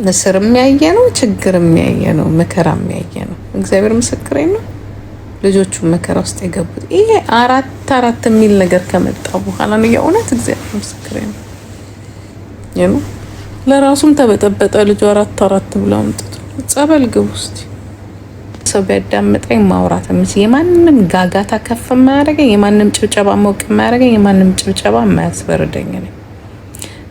ምስር የሚያየ ነው፣ ችግር የሚያየ ነው፣ መከራ የሚያየ ነው። እግዚአብሔር ምስክሬ ነው። ልጆቹ መከራ ውስጥ የገቡት ይሄ አራት የሚል ነገር ከመጣ በኋላ ነው። የእውነት እግዚአብሔር ምስክሬ ነው። የኑ ለራሱም ተበጠበጠ ልጁ አራት ብሎ አምጥቶ ጸበል ግቡ እስቲ። ሰው ቢያዳምጠኝ ማውራት የማንም ጋጋታ ከፍ የማያደርገኝ፣ የማንም ጭብጨባ ሞቅ የማያደርገኝ፣ የማንም ጭብጨባ የማያስበርደኝ ነው።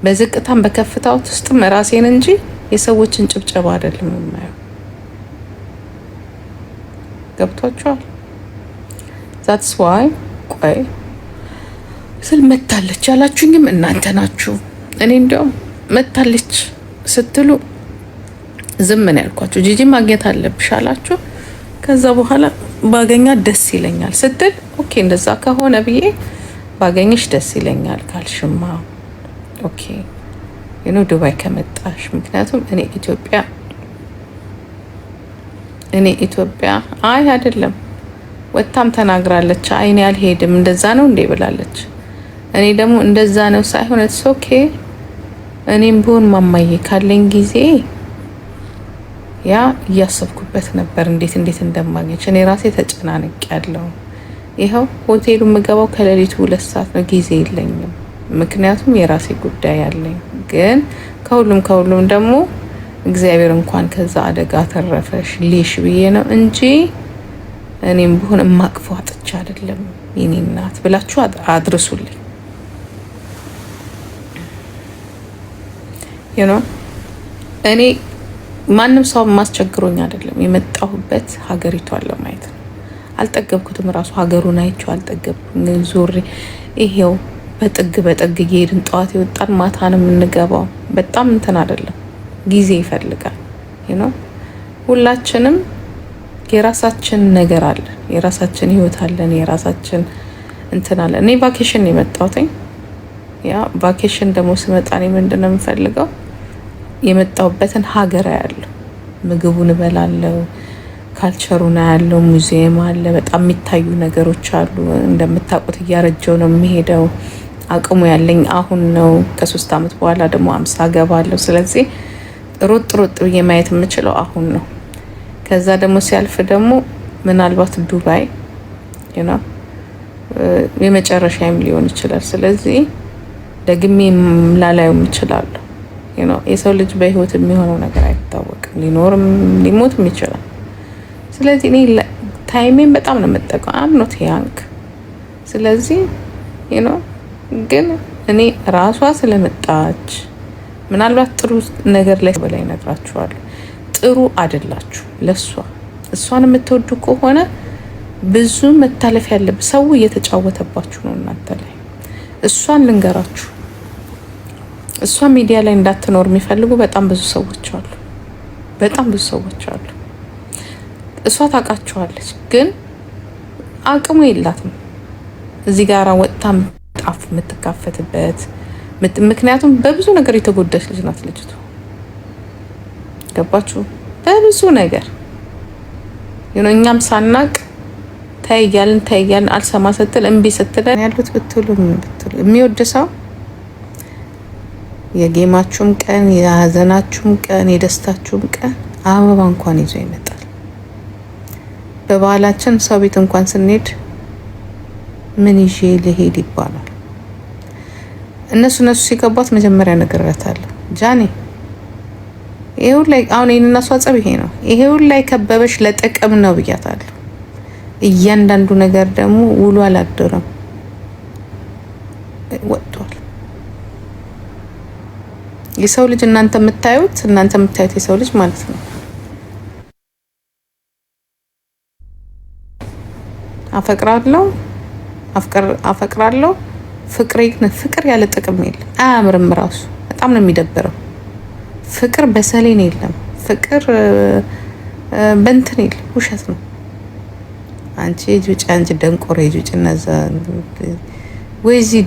በዝቅታም በከፍታው ውስጥም ራሴን እንጂ የሰዎችን ጭብጨባ አይደለም የማየው። ገብቷችኋል? ዛትስ ዋይ ቆይ ስል መታለች ያላችሁኝም እናንተ ናችሁ። እኔ እንዲያውም መታለች ስትሉ ዝም ነው ያልኳችሁ። ጂጂ ማግኘት አለብሽ አላችሁ። ከዛ በኋላ ባገኛ ደስ ይለኛል ስትል ኦኬ እንደዛ ከሆነ ብዬ ባገኝሽ ደስ ይለኛል ካልሽማ ኦኬ ዱባይ ከመጣሽ። ምክንያቱም እኔ ኢትዮጵያ አይ አይደለም ወጣም ተናግራለች። አይኔ አልሄድም እንደዛ ነው እንዴ ብላለች። እኔ ደግሞ እንደዛ ነው ሳይሆን ኦኬ እኔም ቢሆን ማማዬ ካለኝ ጊዜ ያ እያሰብኩበት ነበር እንዴት እንደማገኝ። እኔ ራሴ ተጨናንቄ ያለው ይኸው ሆቴሉ የምገባው ከሌሊቱ 2 ሰዓት ነው። ጊዜ የለኝም ምክንያቱም የራሴ ጉዳይ አለኝ። ግን ከሁሉም ደግሞ እግዚአብሔር እንኳን ከዛ አደጋ ተረፈሽ ሊሽ ብዬ ነው እንጂ እኔም ቢሆን ማቅፎ አጥቻ አይደለም። የኔ እናት ብላችሁ አድርሱልኝ። እኔ ማንም ሰው ማስቸግሮኝ አይደለም የመጣሁበት ሀገሪቷን ለማየት ነው። አልጠገብኩትም። ራሱ ሀገሩን አይቼው አልጠገብኩም። ዞሬ ይሄው በጥግ እየሄድን ጠዋት የወጣን ማታ ነው የምንገባው። በጣም እንትን አይደለም፣ ጊዜ ይፈልጋል። ሁላችንም የራሳችን ነገር አለ፣ የራሳችን ህይወት አለን፣ የራሳችን እንትን አለ። እኔ ቫኬሽን የመጣሁት ያ ቫኬሽን ደግሞ ስመጣ እኔ ምንድነው የምፈልገው የመጣሁበትን ሀገር ያለው ምግቡን እበላለሁ፣ ካልቸሩን ያለው ሙዚየም አለ፣ በጣም የሚታዩ ነገሮች አሉ። እንደምታውቁት እያረጀው ነው የሚሄደው። አቅሙ ያለኝ አሁን ነው። ከ3 አመት በኋላ ደግሞ 50 ገባለሁ። ስለዚህ ሮጥ ብዬ ማየት የምችለው አሁን ነው። ከዛ ደግሞ ሲያልፍ ደግሞ ምናልባት ዱባይ የመጨረሻም ሊሆን ይችላል። ስለዚህ ደግሜ ላላየው እችላለሁ። የሰው ልጅ በህይወት የሚሆነው ነገር አይታወቅም፣ ሊኖርም ሊሞትም ይችላል። ስለዚህ እኔ ታይሜን በጣም ነው የምጠቀው። አምኖት ያንክ ስለዚህ ግን እኔ ራሷ ስለመጣች ምናልባት ጥሩ ነገር ላይ በላይ ነግራችኋለሁ። ጥሩ አይደላችሁ ለሷ። እሷን የምትወዱ ከሆነ ብዙ መታለፍ ያለበት ሰው እየተጫወተባችሁ ነው እናንተ ላይ። እሷን ልንገራችሁ፣ እሷ ሚዲያ ላይ እንዳትኖር የሚፈልጉ በጣም ብዙ ሰዎች አሉ። እሷ ታውቃቸዋለች፣ ግን አቅሙ የላትም እዚህ ጋር ወጣም ጣፍ የምትካፈትበት። ምክንያቱም በብዙ ነገር የተጎዳች ልጅ ናት ልጅቱ። ገባችሁ? በብዙ ነገር እኛም ሳናቅ ተያያልን አልሰማ ስትል እምቢ ስትለን ያሉት ብትሉ የሚወድ ሰው የጌማችሁም ቀን የሀዘናችሁም ቀን የደስታችሁም ቀን አበባ እንኳን ይዞ ይመጣል። በባህላችን ሰው ቤት እንኳን ስንሄድ ምን ይዤ ልሄድ ይባላል። እነሱ ሲገባት መጀመሪያ ነግሬያታለሁ። ጃኔ ይሄው ላይ አሁን የእነሱ ጸብ ይሄ ነው። ይሄው ላይ ከበበሽ ለጥቅም ነው ብያታለሁ። እያንዳንዱ ነገር ደግሞ ውሎ አላደረም ወጥቷል። የሰው ልጅ እናንተ የምታዩት የሰው ልጅ ማለት ነው። አፈቅራለሁ ፍቅር ያለ ጥቅም የለም። አያምርም ራሱ በጣም ነው የሚደብረው። ፍቅር በሰሌን የለም። ፍቅር በእንትን የለም። ውሸት ነው። አንቺ ደንቆሮ ጁጭ እነዛ ወይ እዚህ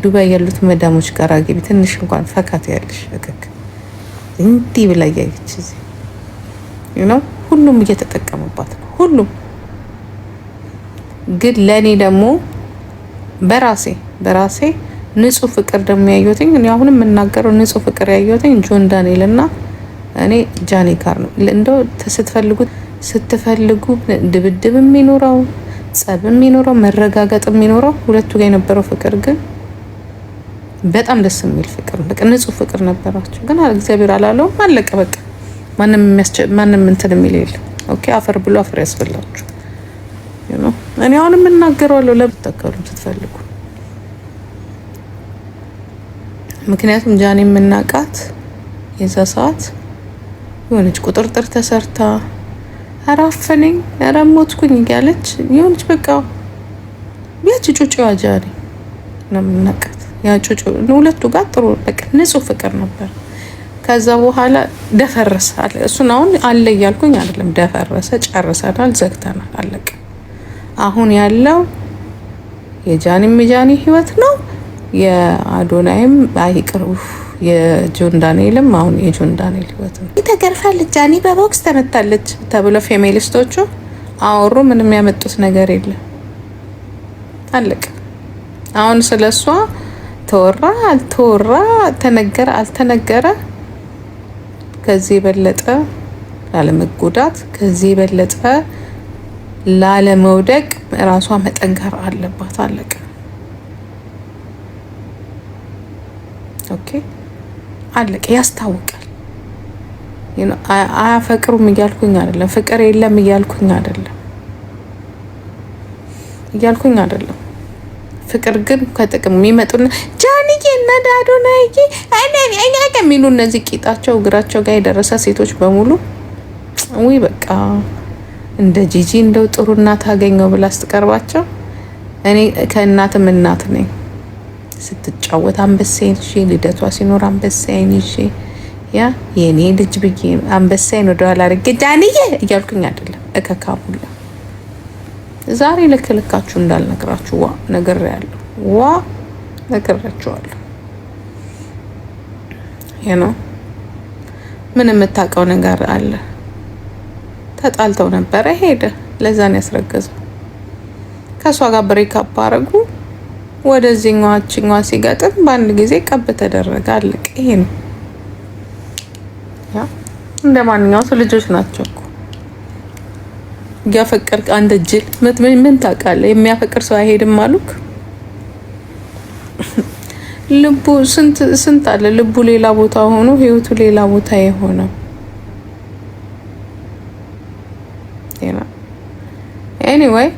ዱባይ ያሉት መዳሞች ጋር አገቢ ትንሽ እንኳን ፈካት ያለሽ እከክ እንዲህ ብላ ያየች እዚህ ሁሉም እየተጠቀሙባት ነው። ሁሉም ግን ለኔ ደግሞ በራሴ ንጹህ ፍቅር ደግሞ ያየሁትኝ እኔ አሁንም የምናገረው ንጹህ ፍቅር ያየሁትኝ ጆን ዳንኤል እና እኔ ጃኒ ጋር ነው እንደው ስትፈልጉ ድብድብ የሚኖረው ጸብ የሚኖረው መረጋገጥ የሚኖረው ሁለቱ ጋር የነበረው ፍቅር ግን በጣም ደስ የሚል ፍቅር በቃ ንጹህ ፍቅር ነበራቸው። ግን እግዚአብሔር አላለውም አለቀ በቃ። ማንም እንትን የሚል የለም። ኦኬ አፈር ብሎ አፈር ያስበላችሁ። እኔ አሁንም እናገረዋለሁ ለምትተከሉም ስትፈልጉ። ምክንያቱም ጃኒ የምናውቃት የዛ ሰዓት የሆነች ቁጥርጥር ተሰርታ አራፈነኝ አራሞትኩኝ እያለች የሆነች በቃ ያቺ ጩጬዋ ጃኒ ነው የምናውቃት። ያ ጩጬ ሁለቱ ጋር ጥሩ በቃ ንጹህ ፍቅር ነበር። ከዛ በኋላ ደፈረሰ አለ። እሱን አሁን አለ እያልኩኝ አይደለም። ደፈረሰ፣ ጨርሰናል፣ ዘግተናል፣ አለቀ። አሁን ያለው የጃኒ ህይወት ነው። የአዶናይም አይቅር የጆን ዳንኤልም አሁን የጆን ዳንኤል ህይወት ነው። ተገርፋለች ጃኒ በቦክስ ተመታለች ተብሎ ፌሚኒስቶቹ አወሩ። ምንም ያመጡት ነገር የለም፣ አለቀ። አሁን ስለሷ ተወራ አልተወራ፣ ተነገረ አልተነገረ፣ ከዚህ የበለጠ ላለመጎዳት፣ ከዚህ የበለጠ ላለመውደቅ ራሷ መጠንከር አለባት፣ አለቀ። ኦኬ አለቀ። ያስታውቃል። አያፈቅሩም እያልኩኝ አይደለም፣ ፍቅር የለም እያልኩኝ አይደለም። ፍቅር ግን ከጥቅም የሚመጡና ጃኒዬ እና አዶናይ እኛ ከሚሉ እነዚህ ቂጣቸው እግራቸው ጋር የደረሰ ሴቶች በሙሉ ወይ በቃ እንደ ጂጂ እንደው ጥሩ እናት አገኘው ብላ ስትቀርባቸው፣ እኔ ከእናትም እናት ነኝ። ስትጫወት አንበሳዬን ይዤ ልደቷ ሲኖር አንበሳዬን ይዤ ያ የኔ ልጅ ብዬ አንበሳዬን ወደኋላ አድርጌ ጃኒዬ እያልኩኝ አይደለም። እከካሙላ ዛሬ ልክልካችሁ እንዳልነግራችሁ ነግራችኋለሁ። ምን የምታውቀው ነገር አለ? ተጣልተው ነበረ፣ ሄደ። ለዛን ያስረገዘው ከሷ ጋር ብሬክአፕ አረጉ። ወደዚህኛዋ ሲገጥም በአንድ ጊዜ ቀብ ተደረገ፣ አለቀ። ይሄ ነው። እንደ ማንኛውም ሰው ልጆች ናቸው እኮ ያፈቀር አንድ ጅል ምን ታውቃለህ? የሚያፈቅር ሰው አይሄድም አሉክ። ልቡ ስንት አለ። ልቡ ሌላ ቦታ ሆኖ ህይወቱ ሌላ ቦታ የሆነው ኤኒዌይ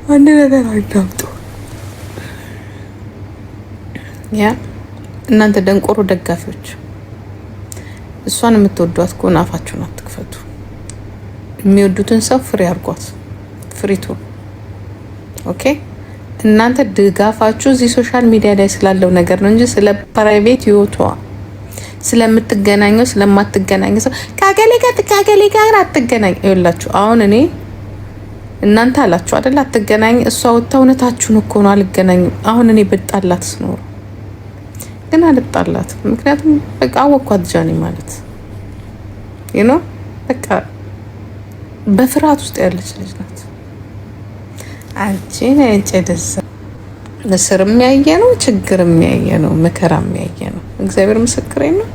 አንድ ነገር አዳምጡ። እናንተ ደንቆሮ ደጋፊዎች እሷን የምትወዷት ከሆነ አፋችሁን አትክፈቱ። የሚወዱትን ሰው ፍሪ አርጓት፣ ፍሪቱ። ኦኬ እናንተ ድጋፋችሁ እዚህ ሶሻል ሚዲያ ላይ ስላለው ነገር ነው እንጂ ስለ ፕራይቬት ህይወቷ ስለምትገናኘው ስለማትገናኘው ሰው ከአገሌ ጋር አትገናኝ። ይኸውላችሁ አሁን እኔ እናንተ አላችሁ አይደል አትገናኝ። እሷ ወጣ እውነታችሁን እኮ ነው አልገናኝም። አሁን እኔ ብጣላት ስኖር ግን አልጣላት። ምክንያቱም በቃ አወኳት ጃኒ ማለት በቃ በፍርሃት ውስጥ ያለች ልጅ ናት። አንቺ ነጭ ደስ ምስር የሚያየ ነው፣ ችግር የሚያየ ነው፣ መከራ የሚያየ ነው። እግዚአብሔር ምስክሬ ነው።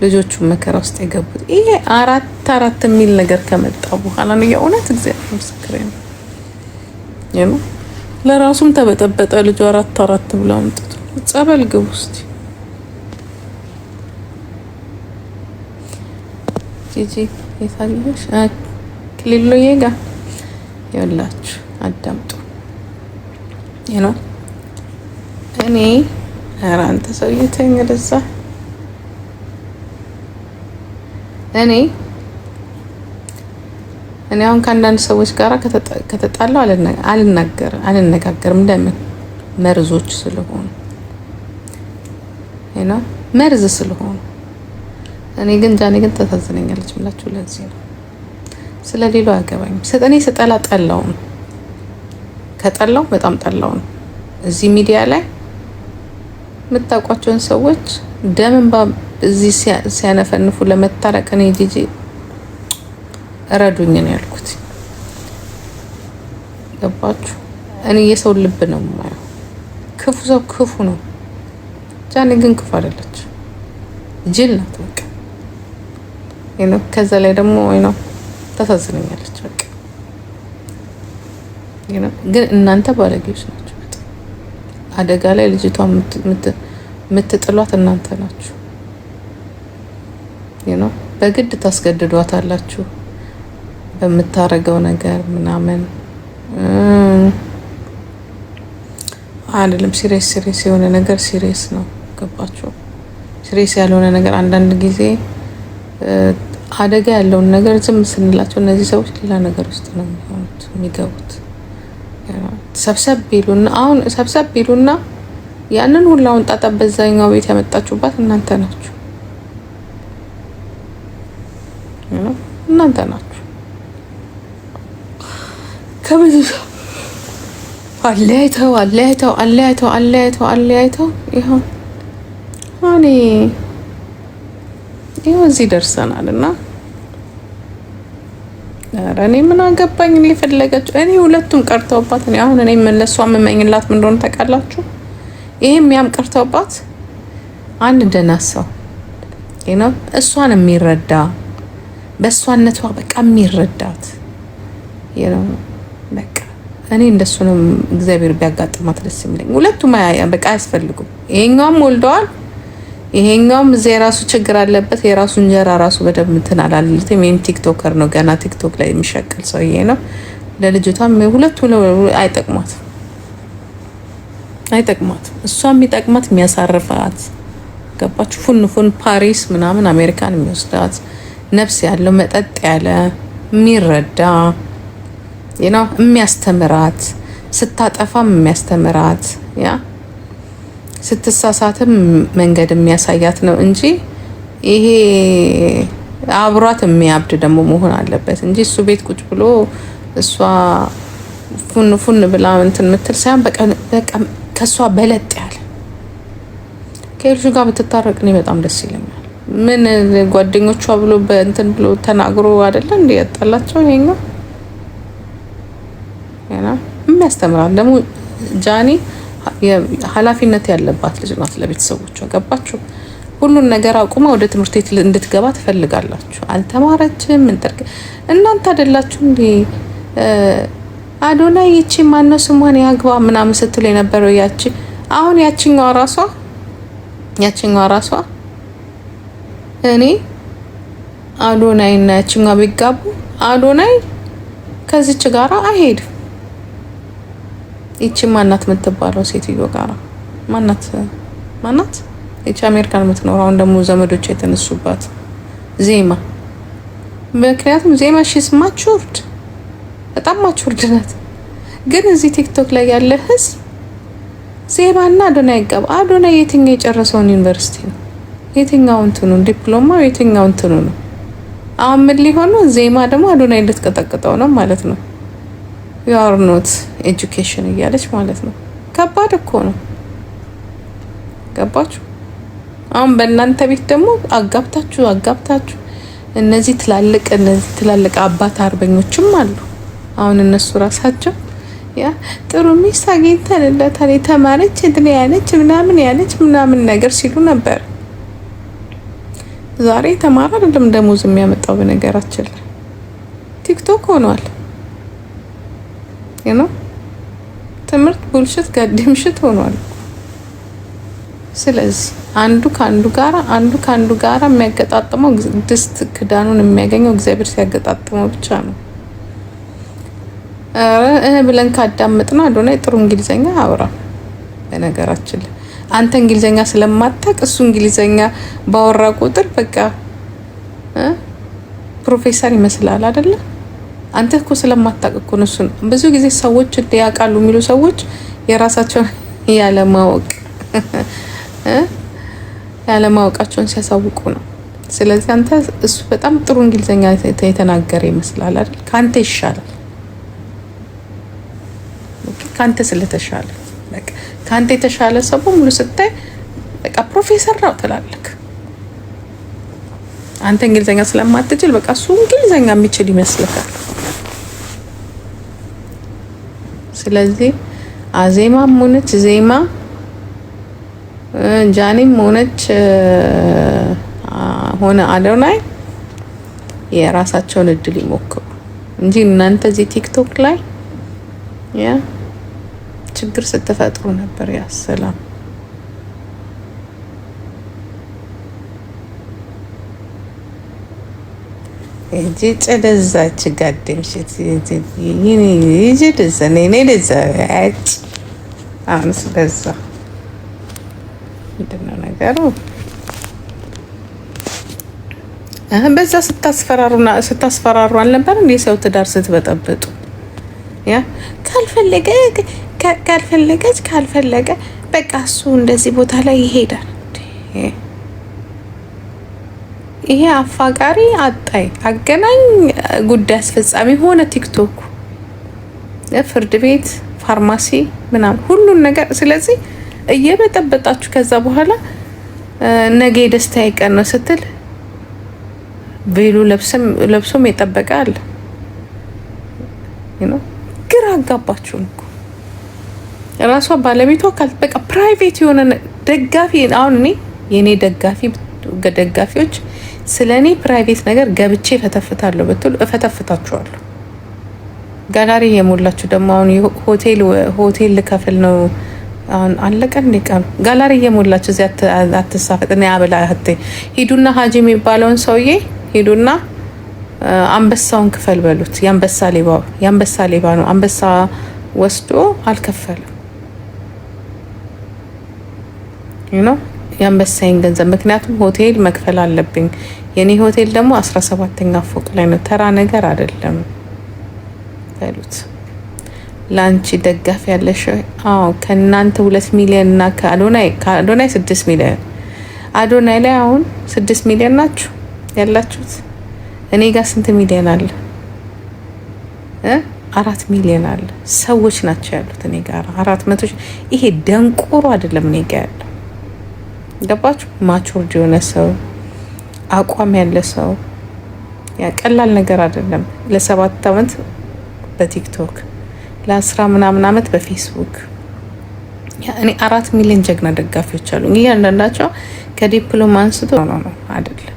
ልጆቹ መከራ ውስጥ የገቡት ይሄ አራት የሚል ነገር ከመጣ በኋላ ነው። የእውነት እግዚአብሔር ምስክሬ ነው። ለራሱም ተበጠበጠ ልጁ አራት ብለው አምጥቶ ጸበል ግቡ እስቲ። ጂጂ የታለሽ ክሊሎዬ ጋር ይኸውላችሁ አዳምጡ። እኔ ኧረ አንተ ሰውዬ ተኝ ወደዛ። እኔ አሁን ከአንዳንድ ሰዎች ጋር ከተጣላው አልነጋገርም። ለምን? መርዞች ስለሆኑ መርዝ ስለሆኑ። እኔ ግን ጃኒ ግን ተታዝነኛለች ብላችሁ ለዚህ ነው። ስለሌላው አያገባኝም። እኔ ስጠላ ጠላው ነው፣ ከጠላው በጣም ጠላው ነው። እዚህ ሚዲያ ላይ የምታውቋቸውን ሰዎች ደምን እዚህ ሲያነፈንፉ ለመታረቅ እኔ ጂጂ እረዱኝ ነው ያልኩት። ገባችሁ? እኔ የሰው ልብ ነው የማየው። ክፉ ሰው ክፉ ነው። ጃኒ ግን ክፉ አይደለች። ጅል ናት በቃ ከዛ ላይ ደግሞ ታሳዝነኛለች በቃ ግን እናንተ ባለጌዎች ናችሁ። አደጋ ላይ ልጅቷ የምትጥሏት እናንተ ናችሁ። በግድ ታስገድዷታላችሁ በምታረገው ነገር ምናምን አይደለም። ሲሪየስ የሆነ ነገር ሲሪየስ ነው። ገባችሁ? ሲሪየስ ያልሆነ ነገር አንዳንድ ጊዜ አደጋ ያለውን ነገር ዝም ስንላቸው እነዚህ ሰዎች ሌላ ነገር ውስጥ ነው የሚገቡት። ሰብሰብ ቢሉና ያንን ሁላውን ጣጣ በዛኛው ቤት ያመጣችሁባት እናንተ ናችሁ። ከብዙ አለያይተው ይኸው እዚህ ደርሰናል። እና እኔ ምን አገባኝ ሊፈለጋችሁ። እኔ ሁለቱም ቀርተውባት አሁን እኔ ለሷ የምመኝላት ምን እንደሆነ ታውቃላችሁ? ይሄም ያም ቀርተውባት አንድ ደህና ሰው እሷን የሚረዳ በእሷነቷ በቃ የሚረዳት በቃ እኔ እንደሱ ነው እግዚአብሔር ቢያጋጥማት ደስ የሚለኝ። ሁለቱም በቃ አያስፈልጉም። ይሄኛውም ወልደዋል፣ ይሄኛውም እዚህ የራሱ ችግር አለበት። የራሱ እንጀራ ራሱ በደንብ እንትን አላለለትም። ይሄም ቲክቶከር ነው፣ ገና ቲክቶክ ላይ የሚሸቅል ሰውዬ ነው። ለልጅቷም ሁለቱም አይጠቅማት። እሷ የሚጠቅማት የሚያሳርፋት ገባችሁ? ፉን ፓሪስ ምናምን አሜሪካን የሚወስዳት ነፍስ ያለው መጠጥ ያለ የሚረዳ የሚያስተምራት ስታጠፋም የሚያስተምራት ስትሳሳትም መንገድ የሚያሳያት ነው እንጂ ይሄ አብሯት የሚያብድ ደግሞ መሆን አለበት እንጂ እሱ ቤት ቁጭ ብሎ እሷ ፉን ብላ እንትን የምትል ሳይሆን በቃ ከሷ በለጥ ያለ ከልጁ ጋር ብትታረቅ እኔ በጣም ደስ ይለኛል። ምን ጓደኞቿ ብሎ በእንትን ብሎ ተናግሮ አይደለ እንዴ ያጣላቸው። ይሄኛው የሚያስተምራል ደግሞ ጃኒ ኃላፊነት ያለባት ልጅ ናት ለቤተሰቦቿ። ገባችሁ? ሁሉን ነገር አቁማ ወደ ትምህርት ቤት እንድትገባ ትፈልጋላችሁ። አልተማረችም እናንተ አይደላችሁ እንዴ አዶናይ ይቺ ማነው ስሟን ያግባ ምናምን ስትል የነበረው አሁን ያቺኛዋ ራሷ እኔ አዶናይ እና ያቺኛዋ ቢጋቡ አዶናይ ከዚች ጋራ አይሄድም። ይቺ ማናት የምትባለው ሴትዮ ጋራ ማናት? ይቺ አሜሪካን የምትኖረው አሁን ደግሞ ዘመዶች የተነሱባት ዜማ። ምክንያቱም ዜማ ሺስ ማቹርድ በጣም ማቹርድ ናት። ግን እዚህ ቲክቶክ ላይ ያለ ህዝብ ዜማና አዶናይ ይጋባ። አዶናይ የትኛው የጨረሰውን ዩኒቨርሲቲ ነው? የትኛው እንትኑ ዲፕሎማ የትኛው እንትኑ ነው? አሁን ምን ሊሆን ነው? ዜማ ደግሞ አዶናይ ልትቀጠቅጠው ነው ማለት ነው። you are not education እያለች ማለት ነው። ከባድ እኮ ነው። ገባችሁ? አሁን በእናንተ ቤት ደግሞ አጋብታችሁ እነዚህ ትላልቅ አባት አርበኞችም አሉ። አሁን እነሱ ራሳቸው ጥሩ ሚስት አግኝተንላታል የተማረች እንትን ያለች ምናምን ነገር ሲሉ ነበር። ዛሬ ተማራ አይደለም ደሞዝ የሚያመጣው በነገራችን ላይ ቲክቶክ ሆኗል። ትምህርት ቡልሽት ጋዲምሽት ሆኗል። ስለዚህ አንዱ ካንዱ ጋራ የሚያገጣጥመው ድስት ክዳኑን የሚያገኘው እግዚአብሔር ሲያገጣጥመው ብቻ ነው። ብለን ካዳመጥነው አዶናይ ጥሩ እንግሊዘኛ አውራ። በነገራችን ላይ አንተ እንግሊዘኛ ስለማታውቅ እሱ እንግሊዘኛ ባወራ ቁጥር በቃ ፕሮፌሰር ይመስላል አይደለ? አንተ እኮ ስለማታውቅ እኮ ነው። እሱን ብዙ ጊዜ ሰዎች ያውቃሉ የሚሉ ሰዎች የራሳቸውን ያለማወቃቸውን ሲያሳውቁ ነው። ስለዚህ አንተ እሱ በጣም ጥሩ እንግሊዘኛ የተናገረ ይመስላል አይደል? ካንተ ይሻላል። ካንተ ስለተሻለ በቃ ካንተ የተሻለ ሰው ሙሉ ስታይ በቃ ፕሮፌሰር ነው ትላለክ። አንተ እንግሊዘኛ ስለማትችል በቃ እሱ እንግሊዘኛ የሚችል ይመስልካል። ስለዚህ አዜማም ሆነች ዜማ ጃኒም ሆነች ከሆነ አዶናይ የራሳቸውን እድል ይሞክሩ እንጂ እናንተ እዚህ ቲክቶክ ላይ ያ ችግር ስትፈጥሩ ነበር። ያ ሰላም እጂ ጨደዛች ጋደምሽት ይጂ ደዘኔ ደዛች አሁን ስለዛ ምንድነው ነገሩ? በዛ ስታስፈራሩ አልነበር እንዴ? ሰው ትዳር ስትበጠብጡ ያ ካልፈለገ በቃ እሱ እንደዚህ ቦታ ላይ ይሄዳል። ይሄ አፋቃሪ አጣይ አገናኝ ጉዳይ አስፈጻሚ ሆነ ቲክቶክ፣ ፍርድ ቤት፣ ፋርማሲ ምናምን ሁሉን ነገር። ስለዚህ እየበጠበጣችሁ ከዛ በኋላ ነገ የደስታ ቀን ነው ስትል ቬሎ ለብሶም የጠበቀ አለ። ግራ አጋባችሁን እኮ ራሷ ባለቤቷ በቃ ፕራይቬት የሆነ ደጋፊ። አሁን እኔ የእኔ ደጋፊዎች ስለ እኔ ፕራይቬት ነገር ገብቼ ፈተፍታለሁ ብትሉ እፈተፍታችኋለሁ። ጋላሪ የሞላችሁ ደግሞ አሁን ሆቴል ልከፍል ነው አሁን አለቀ እንዴ ቃሉ። ጋላሪ የሞላችሁ እዚህ አትሳፈጥ እኔ አበላ ሂዱና ሀጂ የሚባለውን ሰውዬ ሂዱና አንበሳውን ክፈል በሉት። የአንበሳ ሌባ ነው። አንበሳ ወስዶ አልከፈልም የአንበሳይን ገንዘብ። ምክንያቱም ሆቴል መክፈል አለብኝ። የኔ ሆቴል ደግሞ 17ኛ ፎቅ ላይ ነው። ተራ ነገር አይደለም በሉት። ላንቺ ደጋፊ ያለሽ? አዎ ከናንተ 2 ሚሊዮን እና ከአዶናይ 6 ሚሊዮን። አዶናይ ላይ አሁን 6 ሚሊዮን ናችሁ ያላችሁት። እኔ ጋር ስንት ሚሊዮን አለ? 4 ሚሊዮን አለ። ሰዎች ናቸው ያሉት እኔ ጋር 400። ይሄ ደንቆሮ አይደለም እኔ ጋር ያለው። ገባችሁ? ማቹርድ የሆነ ሰው አቋም ያለ ሰው። ያ ቀላል ነገር አይደለም። ለ7 አመት በቲክቶክ ለ10 ምናምን አመት በፌስቡክ እኔ 4 ሚሊዮን ጀግና ደጋፊዎች አሉ። እያንዳንዳቸው ከዲፕሎማ አንስቶ ነው አይደለም።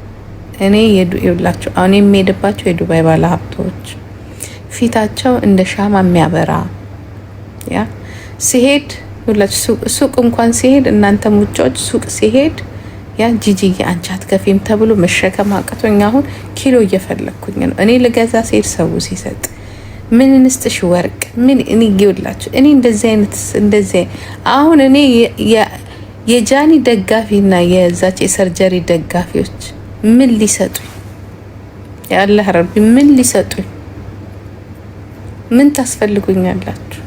እኔ ይኸውላችሁ አሁን የሚሄድባቸው የዱባይ ባለ ሀብቶች ፊታቸው እንደ ሻማ የሚያበራ ያ ሲሄድ ሁላችሁ ሱቅ እንኳን ሲሄድ እናንተ ሙጫዎች ሱቅ ሲሄድ ያ ጂጂዬ አንቺ አትከፊም ተብሎ መሸከም አቅቶኝ አሁን ኪሎ እየፈለኩኝ ነው። እኔ ልገዛ ሲሄድ ሰው ሲሰጥ ምን እንስጥሽ ወርቅ ምን እኔ ይኸውላችሁ እኔ እንደዚህ አሁን እኔ የጃኒ ደጋፊና የዛች የሰርጀሪ ደጋፊዎች ምን ሊሰጡኝ ያላህ ረቢ ምን ሊሰጡኝ ምን ታስፈልጉኛላችሁ?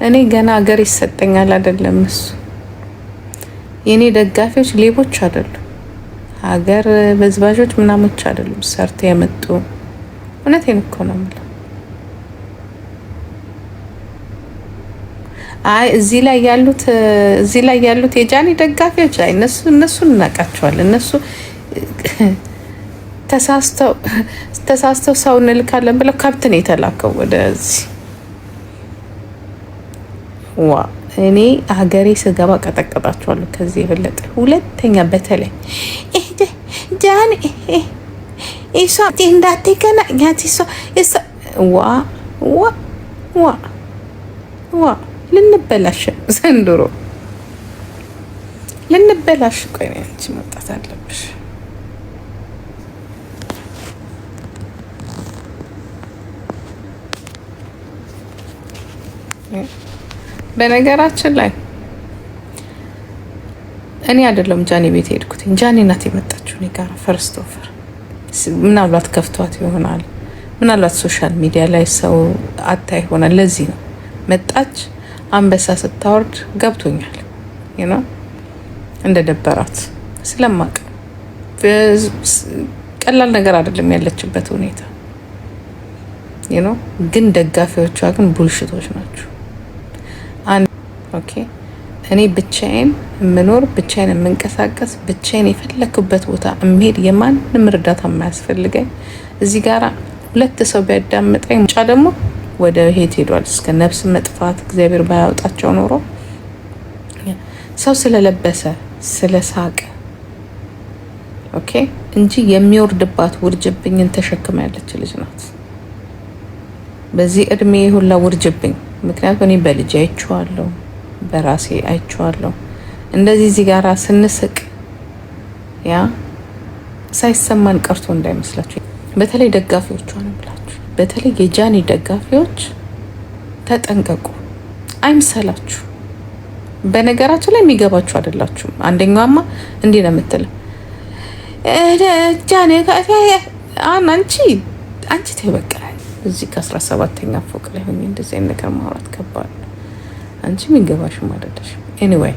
እኔ ገና ሀገር ይሰጠኛል አይደለም። እሱ የኔ ደጋፊዎች ሌቦች አይደሉም፣ ሀገር በዝባዦች ምናሞች አይደሉም። ሰርተ የመጡ እውነቴን እኮ ነው የምለው። አይ እዚህ ላይ ያሉት የጃኒ ደጋፊዎች አይ እነሱን እናውቃቸዋለን። እነሱ ተሳስተው ሰው እንልካለን ብለው ከብት ነው የተላከው ወደዚህ። ዋ እኔ ሀገሬ ስገባ ቀጠቀጣቸዋለሁ ከዚህ የበለጠ። ሁለተኛ በተለይ ጃኒ እሷ እንዳትገና ዋ ልንበላሽ ዘንድሮ ልንበላሽ። ቆይ አንቺ መውጣት አለብሽ። በነገራችን ላይ እኔ አይደለም ጃኒ ቤት ሄድኩት። ጃኒ ናት የመጣችው እኔ ጋር ፈርስት ኦፈር። ምናልባት ከፍቷት ይሆናል፣ ምናልባት ሶሻል ሚዲያ ላይ ሰው አታ ይሆናል። ለዚህ ነው መጣች። አንበሳ ስታወርድ ገብቶኛል እንደ ደበራት ስለማቅ። ቀላል ነገር አይደለም ያለችበት ሁኔታ ግን ደጋፊዎቿ ግን ቡልሽቶች ናቸው። ኦኬ እኔ ብቻዬን የምኖር ብቻዬን የምንቀሳቀስ ብቻዬን የፈለኩበት ቦታ እምሄድ የማንም እርዳታ የማያስፈልገኝ እዚህ ጋራ 2 ሰው ቢያዳምጠኝ ብቻ ደግሞ ወደ ሄት ሄዷል እስከ ነፍስ መጥፋት እግዚአብሔር ባያወጣቸው ኖሮ ሰው ስለለበሰ ስለሳቀ ኦኬ እንጂ የሚወርድባት ውርጅብኝን ተሸክማ ያለች ልጅ ናት። በዚህ እድሜ ሁላ ውርጅብኝ። ምክንያቱም እኔ በልጅ አይቼዋለሁ፣ በራሴ አይቼዋለሁ። እንደዚህ እዚህ ጋራ ስንስቅ ያ ሳይሰማን ቀርቶ እንዳይመስላችሁ። በተለይ ደጋፊዎቿ ነው ብላችሁ፣ በተለይ የጃኒ ደጋፊዎች ተጠንቀቁ፣ አይምሰላችሁ። በነገራችን ላይ የሚገባችሁ አይደላችሁም። አንደኛዋማ እንዲህ ነው የምትለው ጃኒ አንቺ ተበቀለ እዚህ ከ17ኛ ፎቅ ላይ ሆኜ እንደዚህ አይነት ነገር ማውራት ከባድ ነው። አንቺ የሚገባሽም አይደለሽም። ኤኒዌይ